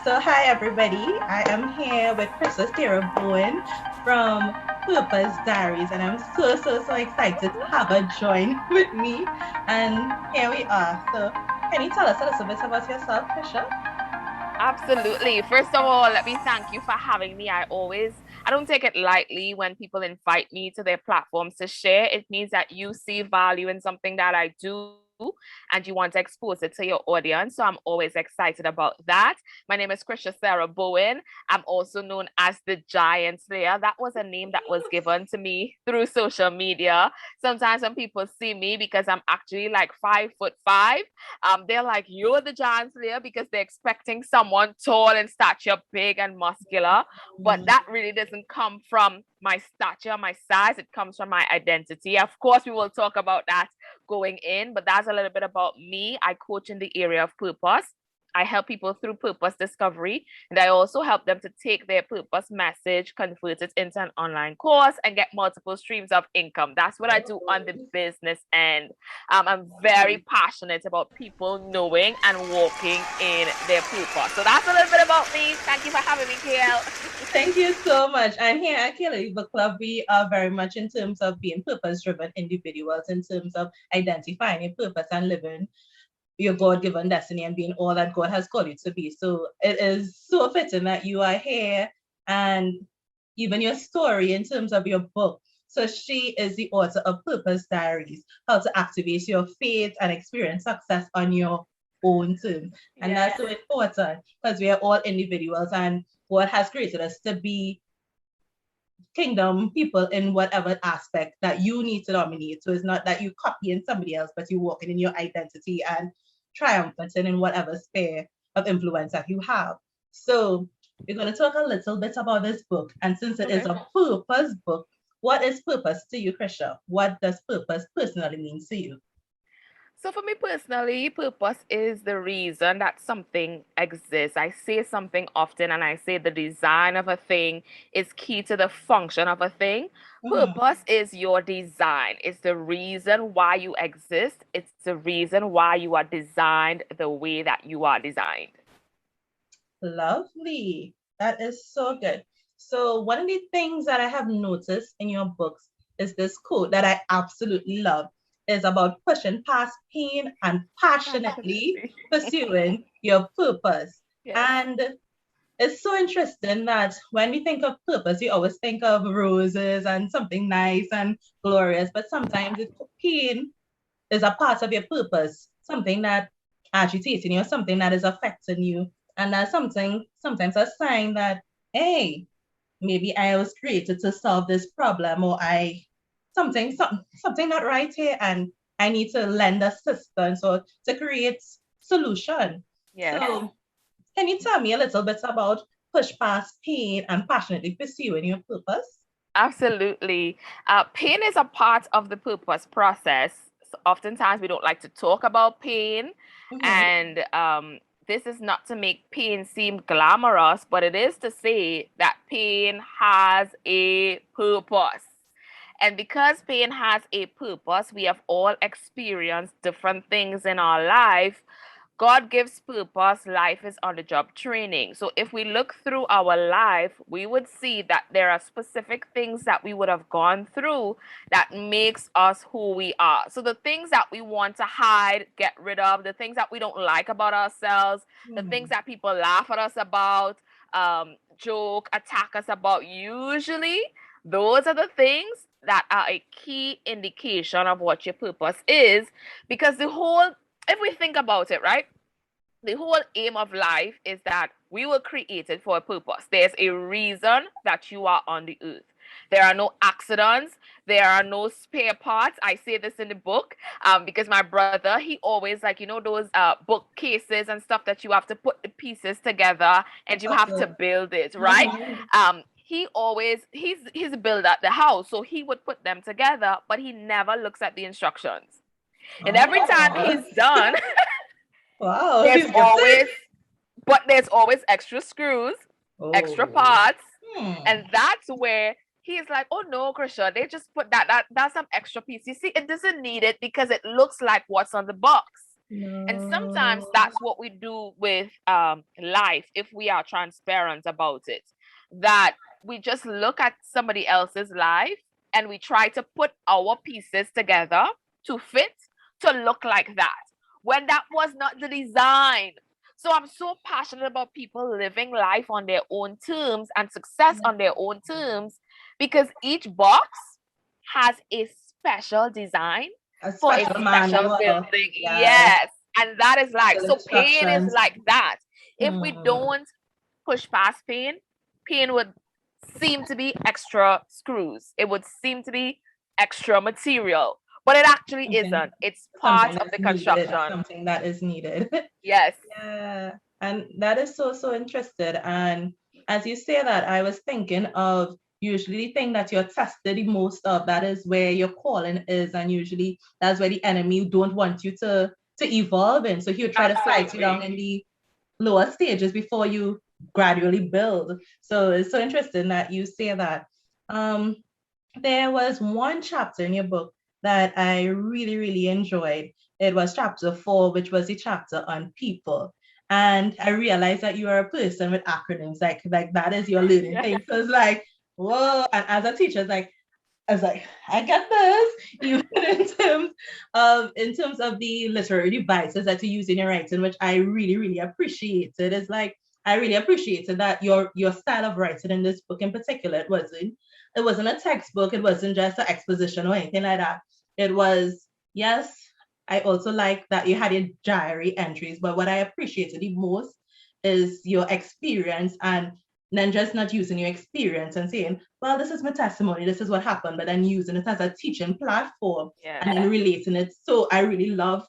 So hi everybody, I am here with Crisha Sarah Bowen from Purpose Diaries, and I'm so excited to have her join with me. And here we are. So can you tell us a little bit about yourself, Crisha? Absolutely. First of all, let me thank you for having me. I don't take it lightly when people invite me to their platforms to share. It means that you see value in something that I do and you want to expose it to your audience. So I'm always excited about that. My name is Crisha Sarah Bowen. I'm also known as the Giant Slayer. That was a name that was given to me through social media. Sometimes when people see me, because I'm actually like 5'5", they're like, you're the giant slayer because they're expecting someone tall in stature, big and muscular. But Mm. that really doesn't come from my stature, my size. It comes from my identity. Of course, we will talk about that going in, but that's a little bit about me. I coach in the area of purpose. I help people through purpose discovery, and I also help them to take their purpose message, convert it into an online course, and get multiple streams of income. That's what I do on the business end. I'm very passionate about people knowing and walking in their purpose. So that's a little bit about me. Thank you for having me, KL. Thank you so much. And here at Kaylily BookClub, we are very much in terms of being purpose-driven individuals, in terms of identifying a purpose and living your God-given destiny and being all that God has called you to be. So it is so fitting that you are here, and even your story in terms of your book. So she is the author of Purpose Diaries, How to Activate Your Faith and Experience Success on Your Own Terms. And that's Yes. so important because we are all individuals, and God has created us to be kingdom people in whatever aspect that you need to dominate. So it's not that you copying somebody else, but you're walking in your identity and triumphing in whatever sphere of influence that you have. So we're going to talk a little bit about this book. And since it is Okay. a purpose book, what is purpose to you, Krisha? What does purpose personally mean to you? So for me personally, purpose is the reason that something exists. I say something often and I say the design of a thing is key to the function of a thing. Mhm. Purpose is your design. It's the reason why you exist. It's the reason why you are designed the way that you are designed. Lovely. That is so good. So, one of the things that I have noticed in your books is this quote that I absolutely love is about pushing past pain and passionately Passionately. pursuing your purpose. Yes. And it's so interesting that when we think of purpose, we always think of roses and something nice and glorious, but sometimes pain is a part of your purpose, something that agitating you, something that is affecting you. And that's something sometimes a sign that, hey, maybe I was created to solve this problem, or I something not right here, and I need to lend assistance or to create solution. Yes. So can you tell me a little bit about push past pain and passionately pursuing your purpose? Absolutely. Pain is a part of the purpose process. So oftentimes, we don't like to talk about pain, Mm-hmm. and this is not to make pain seem glamorous, but it is to say that pain has a purpose. And because pain has a purpose, we have all experienced different things in our life. God gives purpose, life is on the job training. So if we look through our life, we would see that there are specific things that we would have gone through that makes us who we are. So the things that we want to hide, get rid of, the things that we don't like about ourselves, the things Mm-hmm. that people laugh at us about, joke, attack us about, usually those are the things that are a key indication of what your purpose is, because if we think about it, right? The whole aim of life is that we were created for a purpose. There's a reason that you are on the earth. There are no accidents. There are no spare parts. I say this in the book because my brother, he always like, those bookcases and stuff that you have to put the pieces together and you have to Awesome. build it, right? Mm-hmm. He's a builder at the house, so he would put them together, but he never looks at the instructions. And every time Oh, he's done, wow, there's he's gifted. always but there's always extra screws, extra Oh, parts, hmm. and that's where he's like, "Oh no, Krisha, they just put that's some extra piece. You see, it doesn't need it because it looks like what's on the box." And sometimes that's what we do with life if we are transparent about it. That we just look at somebody else's life and we try to put our pieces together to fit, to look like that, when that was not the design. So I'm so passionate about people living life on their own terms and success on their own terms, because each box has a special design for a special building. Yes. And that is life. So pain is like that. If we don't push past pain, pain would seem to be extra screws. It would seem to be extra material, but it actually isn't. It's part of the construction. Something that is needed. Yes. Yeah. And that is so interesting. And as you say that, I was thinking of usually the thing that you're tested the most of, that is where your calling is. And usually that's where the enemy don't want you to evolve in. So he'll try to fight you down in the lower stages before you gradually build. So it's so interesting that you say that. There was one chapter in your book that I really enjoyed. It was chapter 4, which was the chapter on people. And I realized that you are a person with acronyms, like that is your leading thing. So it's like, whoa. And as a teacher, I was like, I get this. Even in terms of the literary devices that you use in your writing, which I really appreciated. It's like, I really appreciated that your style of writing in this book in particular, it wasn't a textbook, it wasn't just an exposition or anything like that. It was, yes, I also like that you had your diary entries, but what I appreciated the most is your experience, and then just not using your experience and saying, well, this is my testimony, this is what happened, but then using it as a teaching platform and then relating it. So I really love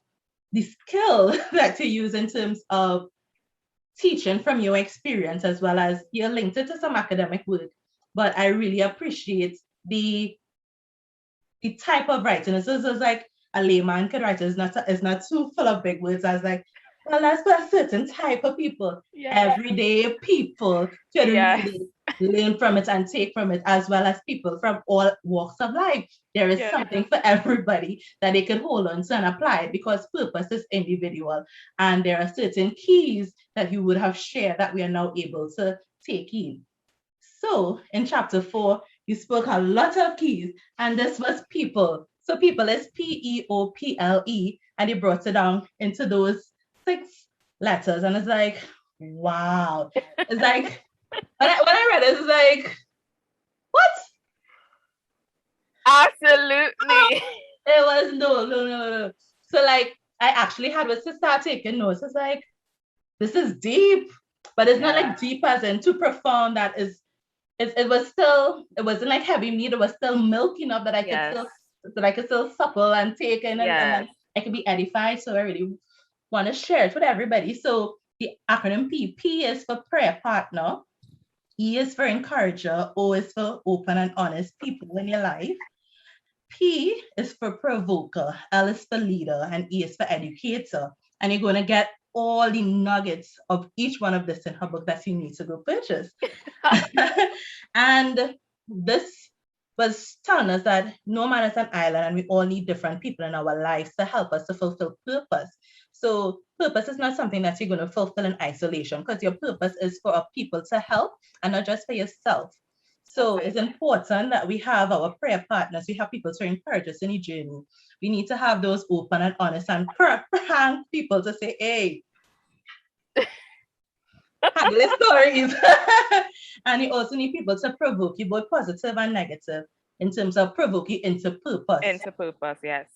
the skill that you use in terms of teaching from your experience, as well as you linked it to some academic work. But I really appreciate the type of writing. It's like a layman could write. It's not too full of big words. I was like, well, that's for a certain type of people, everyday people, to really learn from it and take from it, as well as people from all walks of life. There is something for everybody that they can hold on to and apply it, because purpose is individual. And there are certain keys that you would have shared that we are now able to take in. So in chapter 4, you spoke a lot of keys, and this was people. So people is PEOPLE, and you brought it down into those 6 letters. And it's like, wow. It's like, when I read it, it's like, what? Absolutely. It was no. So like, I actually had to start taking notes. It's like, this is deep, but it's not like deep as in too profound. That is, it wasn't like heavy meat. It was still milk enough that I could still supple and take in, and I could be edified. So I really want to share it with everybody. So the acronym P is for prayer partner, E is for encourager, O is for open and honest people in your life, P is for provoker, L is for leader, and E is for educator. And you're going to get all the nuggets of each one of this in her book that you need to go purchase. And this was telling us that no man is an island, and we all need different people in our lives to help us to fulfill purpose. So purpose is not something that you're going to fulfill in isolation, because your purpose is for people to help and not just for yourself. So it's important that we have our prayer partners. We have people to encourage us in the journey. We need to have those open and honest and frank people to say, hey, handle stories. And you also need people to provoke you, both positive and negative, in terms of provoke you into purpose. Into purpose, yes.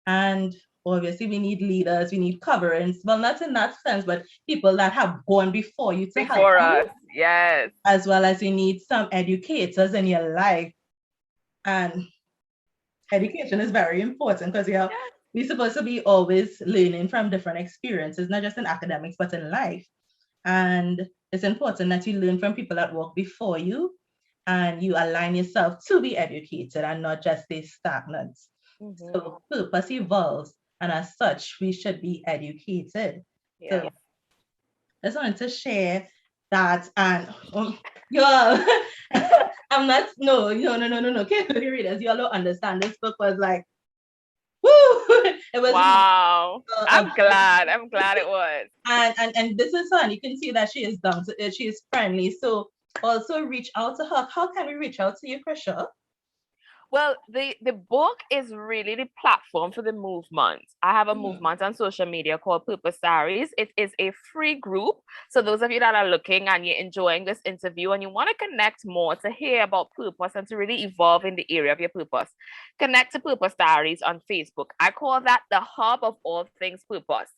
And obviously we need leaders, we need coverings. Well, not in that sense, but people that have gone before you to help us. Yes. As well as you need some educators in your life. And education is very important, because we're supposed to be always learning from different experiences, not just in academics, but in life. And it's important that you learn from people that walk before you, and you align yourself to be educated and not just stay stagnant. Mm-hmm. So purpose evolves, and as such, we should be educated. Yeah. So I just wanted to share that. And y'all, I'm not, no. Kaylily readers, y'all don't understand. This book was like, woo! It was Wow. really, I'm glad. I'm glad it was. and this is her. You can see that she is down to it. She is friendly. So also reach out to her. How can we reach out to you, Crisha? Well, the book is really the platform for the movement. I have a movement on social media called Purpose Diaries. It is a free group. So those of you that are looking and you're enjoying this interview and you want to connect more to hear about purpose and to really evolve in the area of your purpose, connect to Purpose Diaries on Facebook. I call that the hub of all things purpose.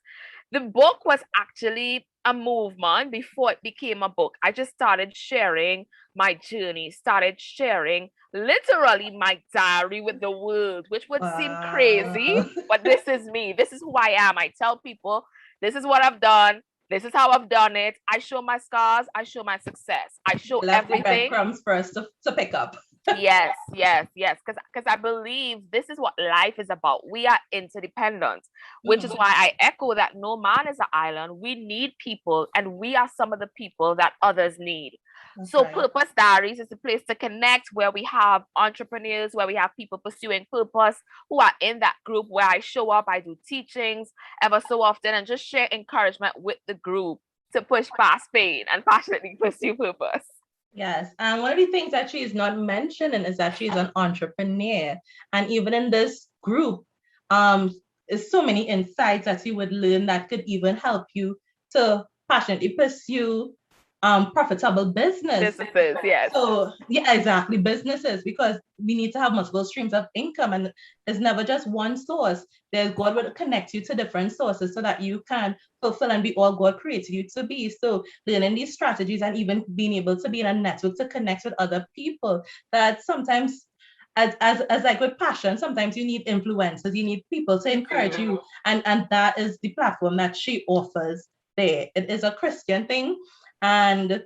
The book was actually a movement before it became a book. I just started sharing my journey, started sharing literally my diary with the world, which would seem crazy, but this is me. This is who I am. I tell people, this is what I've done. This is how I've done it. I show my scars. I show my success. I show everything. Breadcrumbs for us to pick up. Yes. Because I believe this is what life is about. We are interdependent, which is why I echo that no man is an island. We need people, and we are some of the people that others need. Okay. So Purpose Diaries is a place to connect where we have entrepreneurs, where we have people pursuing purpose who are in that group where I show up, I do teachings ever so often, and just share encouragement with the group to push past pain and passionately pursue purpose. Yes, and one of the things that she is not mentioning is that she is an entrepreneur, and even in this group, there's so many insights that you would learn that could even help you to passionately pursue profitable businesses. Yes. So yeah, exactly, businesses, because we need to have multiple streams of income, and it's never just one source. There's God will connect you to different sources so that you can fulfill and be all God created you to be. So learning these strategies and even being able to be in a network to connect with other people, that sometimes as like with passion, sometimes you need influencers, you need people to encourage you, and that is the platform that she offers there. It is a Christian thing, and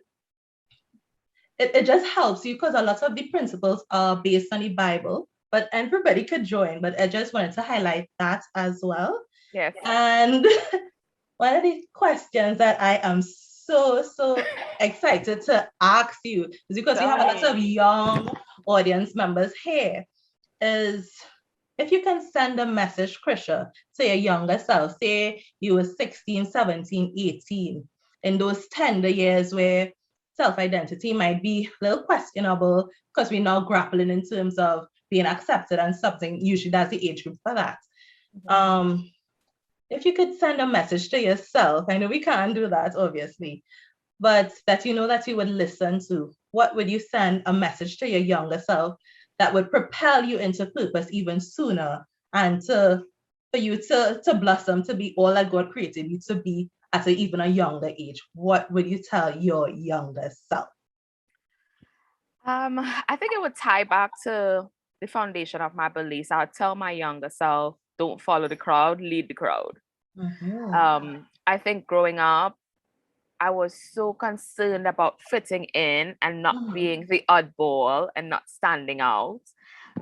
it just helps you because a lot of the principles are based on the Bible, but everybody could join. But I just wanted to highlight that as well. Yes. And one of the questions that I am so excited to ask you is because we have a lot of young audience members here, is if you can send a message, Crisha, to your younger self, say you were 16, 17, 18, in those tender years where self-identity might be a little questionable because we're now grappling in terms of being accepted and something, usually that's the age group for that. If you could send a message to yourself, I know we can't do that, obviously, but that you know that you would listen to, what would you send a message to your younger self that would propel you into purpose even sooner, and for you to blossom, to be all that God created you to be at even a younger age? What would you tell your younger self? I think it would tie back to the foundation of my beliefs. I would tell my younger self, don't follow the crowd, lead the crowd. I think growing up, I was so concerned about fitting in and not being the oddball and not standing out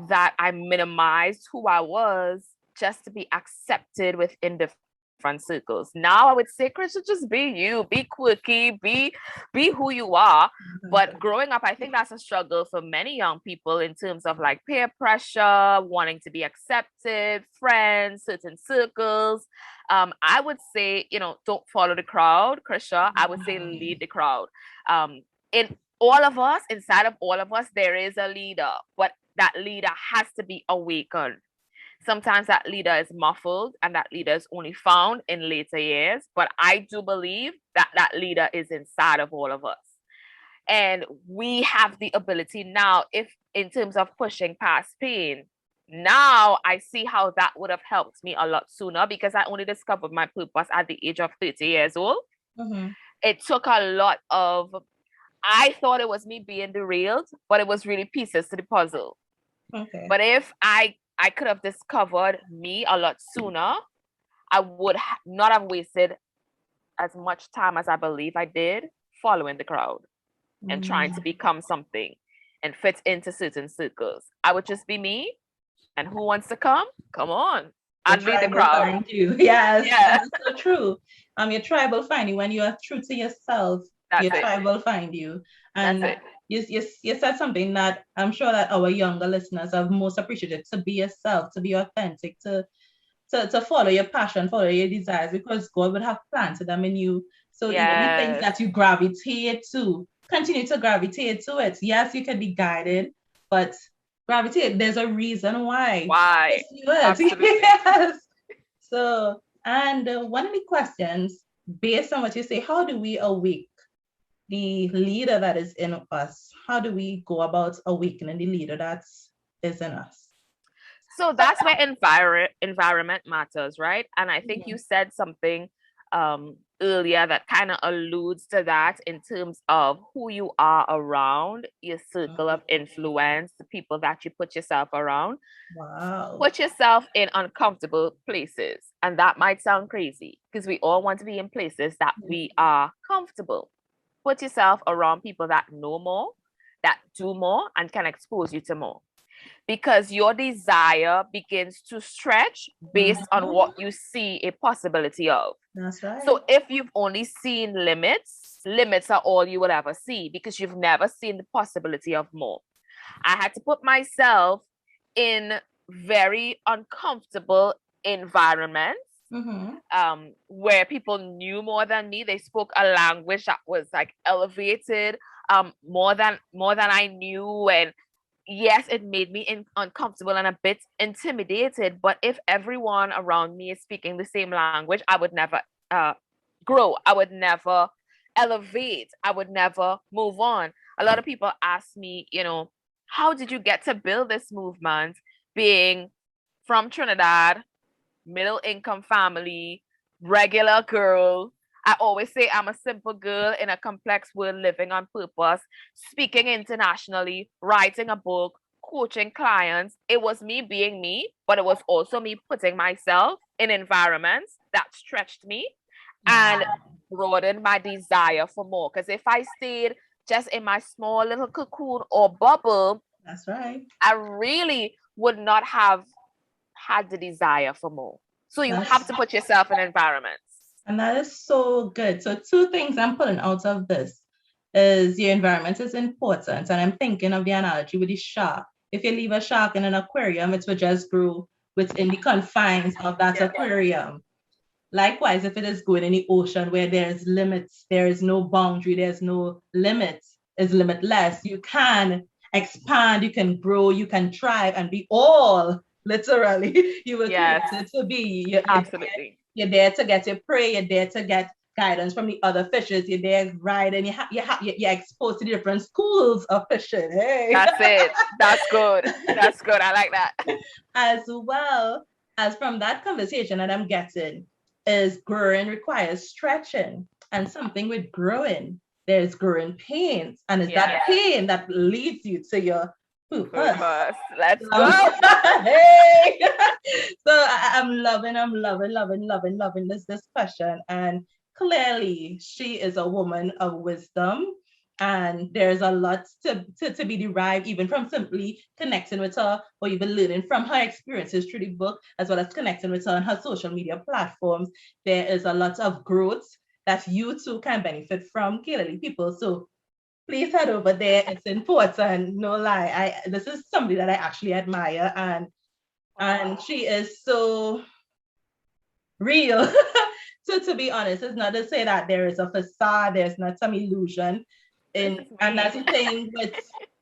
that I minimized who I was just to be accepted within different circles. Now I would say, Crisha, just be you, be quirky, be who you are. But growing up, I think that's a struggle for many young people in terms of like peer pressure, wanting to be accepted, friends, certain circles. I would say, don't follow the crowd, Crisha. I would say lead the crowd. In all of us, inside of all of us, there is a leader, but that leader has to be awakened. Sometimes that leader is muffled and that leader is only found in later years. But I do believe that that leader is inside of all of us. And we have the ability now, if in terms of pushing past pain, now I see how that would have helped me a lot sooner, because I only discovered my purpose at the age of 30 years old. It took a lot of, I thought it was me being derailed, but it was really pieces to the puzzle. But if I could have discovered me a lot sooner, I would not have wasted as much time as I believe I did following the crowd and trying to become something and fit into certain circles. I would just be me, and who wants to come on. I'd lead the crowd. Find you. Yes, that's so true. Your tribe will find you when you are true to yourself. Tribe will find you. And you said something that I'm sure that our younger listeners have most appreciated: to be yourself, to be authentic, to to follow your passion, follow your desires, because God would have planted them in you. So even the things that you gravitate to, continue to gravitate to it. Yes, you can be guided, but gravitate, there's a reason why. Why? Absolutely. Yes. So, and one of the questions, based on what you say, how do we awake the leader that is in us? How do we go about awakening the leader that is in us? So that's where environment matters, right? And I think you said something earlier that kind of alludes to that in terms of who you are around, your circle of influence, the people that you put yourself around. Wow. Put yourself in uncomfortable places. And that might sound crazy because we all want to be in places that we are comfortable. Put yourself around people that know more, that do more, and can expose you to more. Because your desire begins to stretch based on what you see a possibility of. That's right. So if you've only seen limits, limits are all you will ever see because you've never seen the possibility of more. I had to put myself in very uncomfortable environments where people knew more than me. They spoke a language that was like elevated more than I knew, and yes, it made me uncomfortable and a bit intimidated. But if everyone around me is speaking the same language, I would never grow. I would never elevate. I would never move on. A lot of people ask me, how did you get to build this movement being from Trinidad, middle income family, regular girl? I always say I'm a simple girl in a complex world living on purpose, speaking internationally, writing a book, coaching clients. It was me being me, but it was also me putting myself in environments that stretched me and broadened my desire for more. Because if I stayed just in my small little cocoon or bubble, that's right, I really would not have had the desire for more. So you have to put yourself in environments. And that is so good. So 2 things I'm pulling out of this is your environment is important. And I'm thinking of the analogy with the shark. If you leave a shark in an aquarium, it will just grow within the confines of that aquarium. Likewise, if it is going in the ocean where there's limits, there is no boundary, there's no limits, it's limitless. You can expand, you can grow, you can thrive and be all, literally, you will create to be. Absolutely. You're there to get your prey, you're there to get guidance from the other fishes, you're there right, and you're exposed to different schools of fishing. Hey. That's it. That's good. That's good. I like that. As well as from that conversation that I'm getting is growing requires stretching, and something with growing, there's growing pains, and it's that pain that leads you to your purpose. Let's go. Hey. So I'm loving this discussion, and clearly she is a woman of wisdom, and there's a lot to be derived even from simply connecting with her, or even learning from her experiences through the book, as well as connecting with her on her social media platforms. There is a lot of growth that you too can benefit from, Kaylily people. So please head over there. It's important. No lie. This is somebody that I actually admire, and she is so real. So to be honest, it's not to say that there is a facade, there's not some illusion. And that's the thing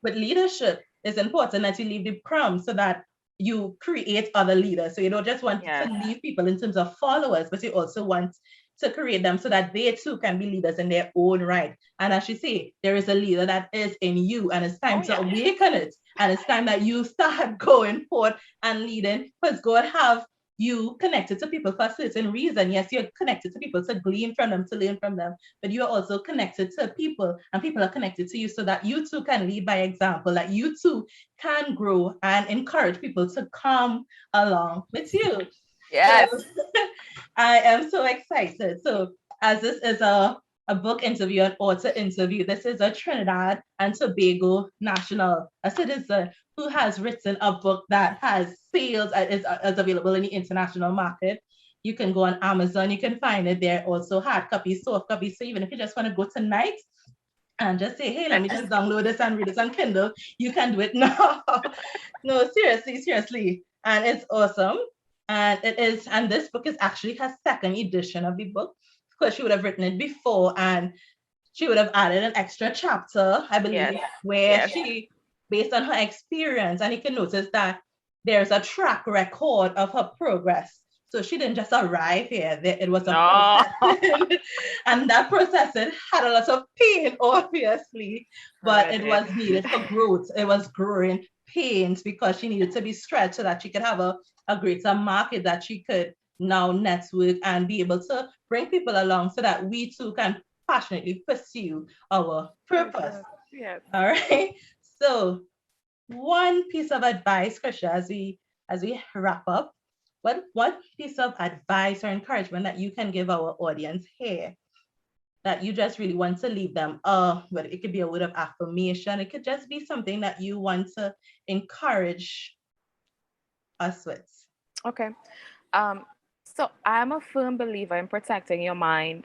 with leadership. It's important that you leave the crumbs so that you create other leaders. So you don't just want to leave people in terms of followers, but you also want to create them so that they too can be leaders in their own right. And as you say, there is a leader that is in you, and it's time to awaken it. And it's time that you start going forth and leading, because God have you connected to people for a certain reason. Yes, you're connected to people to glean from them, to learn from them, but you're also connected to people, and people are connected to you so that you too can lead by example, that you too can grow and encourage people to come along with you. Yes. So, I am so excited. So as this is a book interview, an author interview, this is a Trinidad and Tobago national, a citizen who has written a book that has sales and is available in the international market. You can go on Amazon, you can find it there. Also hard copy, soft copy. So even if you just want to go tonight and just say, hey, let me just download this and read this on Kindle, you can do it now. No, seriously. And it's awesome. And this book is actually her second edition of the book, because she would have written it before and she would have added an extra chapter, I believe, where she, based on her experience, and you can notice that there's a track record of her progress. So she didn't just arrive here. It was a process. And that process, it had a lot of pain, obviously, but it was needed for growth. It was growing pains because she needed to be stretched so that she could have a greater market that she could now network and be able to bring people along so that we too can passionately pursue our purpose. Yes. All right. So one piece of advice, Crisha, as we wrap up, what piece of advice or encouragement that you can give our audience here that you just really want to leave them? But it could be a word of affirmation. It could just be something that you want to encourage us with. Okay. So I'm a firm believer in protecting your mind.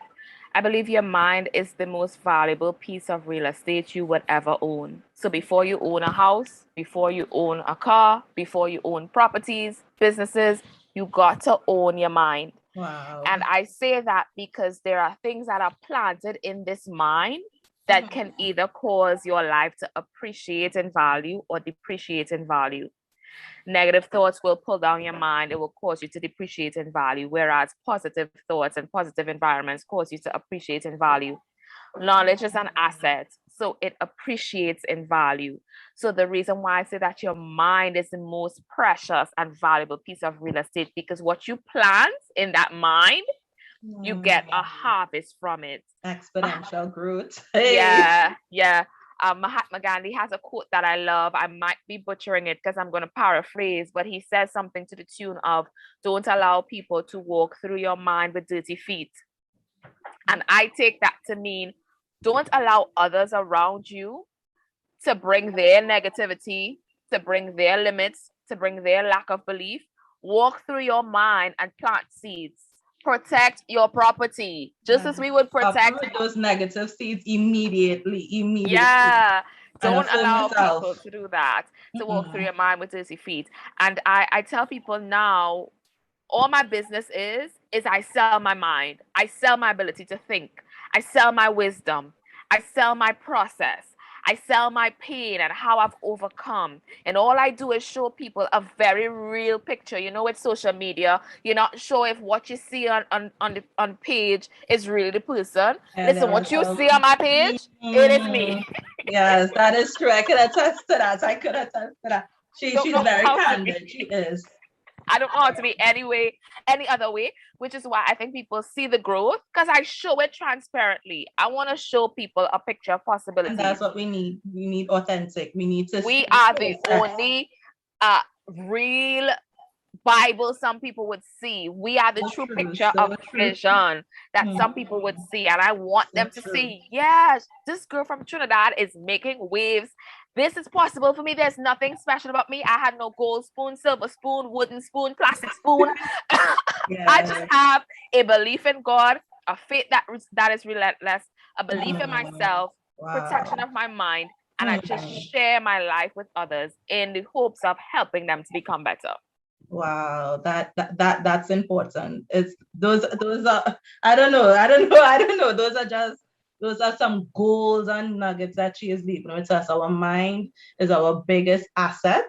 I believe your mind is the most valuable piece of real estate you would ever own. So before you own a house, before you own a car, before you own properties, businesses, you got to own your mind. Wow. And I say that because there are things that are planted in this mind that can either cause your life to appreciate in value or depreciate in value. Negative thoughts will pull down your mind. It will cause you to depreciate in value, whereas positive thoughts and positive environments cause you to appreciate in value. Knowledge is an asset, so it appreciates in value. So the reason why I say that your mind is the most precious and valuable piece of real estate, because what you plant in that mind, you get a harvest from it. Exponential growth. Yeah. Mahatma Gandhi has a quote that I love. I might be butchering it because I'm going to paraphrase, but he says something to the tune of, don't allow people to walk through your mind with dirty feet. And I take that to mean, don't allow others around you to bring their negativity, to bring their limits, to bring their lack of belief. Walk through your mind and plant seeds. Protect your property, just as we would protect those negative seeds immediately. Yeah, don't allow people to do that, to walk through your mind with dirty feet. And I tell people now, all my business is I sell my mind. I sell my ability to think. I sell my wisdom. I sell my process. I sell my pain and how I've overcome. And all I do is show people a very real picture. You know, with social media, you're not sure if what you see on page is really the person. Listen, what you see on my page, it is me. Yes, that is true. I can attest to that. She's very candid. She is. I don't know how to be any other way, which is why I think people see the growth, because I show it transparently. I want to show people a picture of possibilities. And that's what we need. We need authentic. We are the only real Bible some people would see. We are the true picture of vision that some people would see. And I want them to see, yes, this girl from Trinidad is making waves. This is possible for me. There's nothing special about me. I had no gold spoon, silver spoon, wooden spoon, plastic spoon. I just have a belief in God, a faith that is relentless, a belief in myself, protection of my mind, and I just share my life with others in the hopes of helping them to become better. Wow, that's important. It's those are I don't know. Those are some goals and nuggets that she is leaving with us. Our mind is our biggest asset,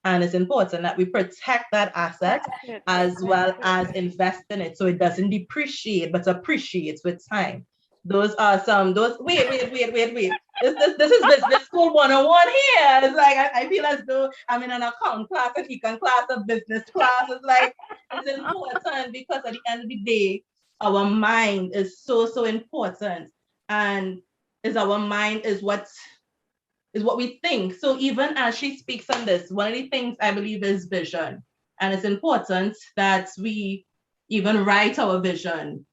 and it's important that we protect that asset as well as invest in it so it doesn't depreciate but appreciates with time. Those are wait. This is business school 101 here. It's like I feel as though I'm in an account class, an econ class, a business class. It's like it's important because at the end of the day, our mind is so important. And our mind is what we think. So even as she speaks on this, one of the things I believe is vision. And it's important that we even write our vision.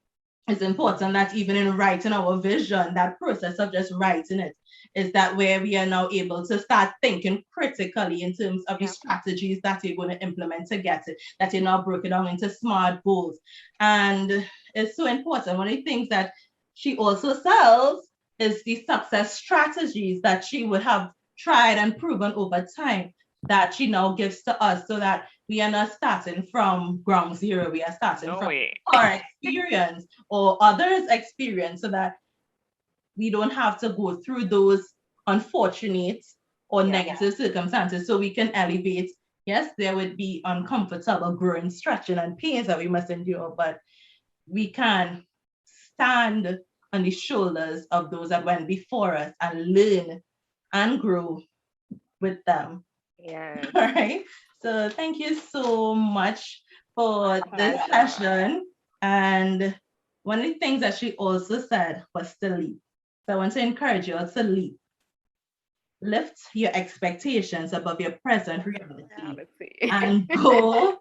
It's important that even in writing our vision, that process of just writing it is that where we are now able to start thinking critically in terms of the strategies that you're going to implement to get it, that you're now broken down into smart goals. And it's so important. One of the things that she also sells is the success strategies that she would have tried and proven over time that she now gives to us so that we are not starting from ground zero. We are starting from way. our experience or others' experience, so that we don't have to go through those unfortunate or negative circumstances, so we can elevate. Yes, there would be uncomfortable growing, stretching, and pains that we must endure, but we can stand on the shoulders of those that went before us and learn and grow with them. Yes. All right. So thank you so much for this session. And one of the things that she also said was to leap. So I want to encourage you all to leap. Lift your expectations above your present reality and go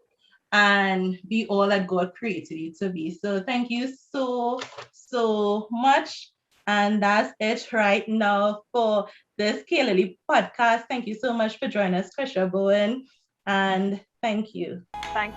and be all that God created you to be. So thank you so much. And that's it right now for this Kaylily podcast. Thank you so much for joining us, Crisha Bowen. And thank you. Thank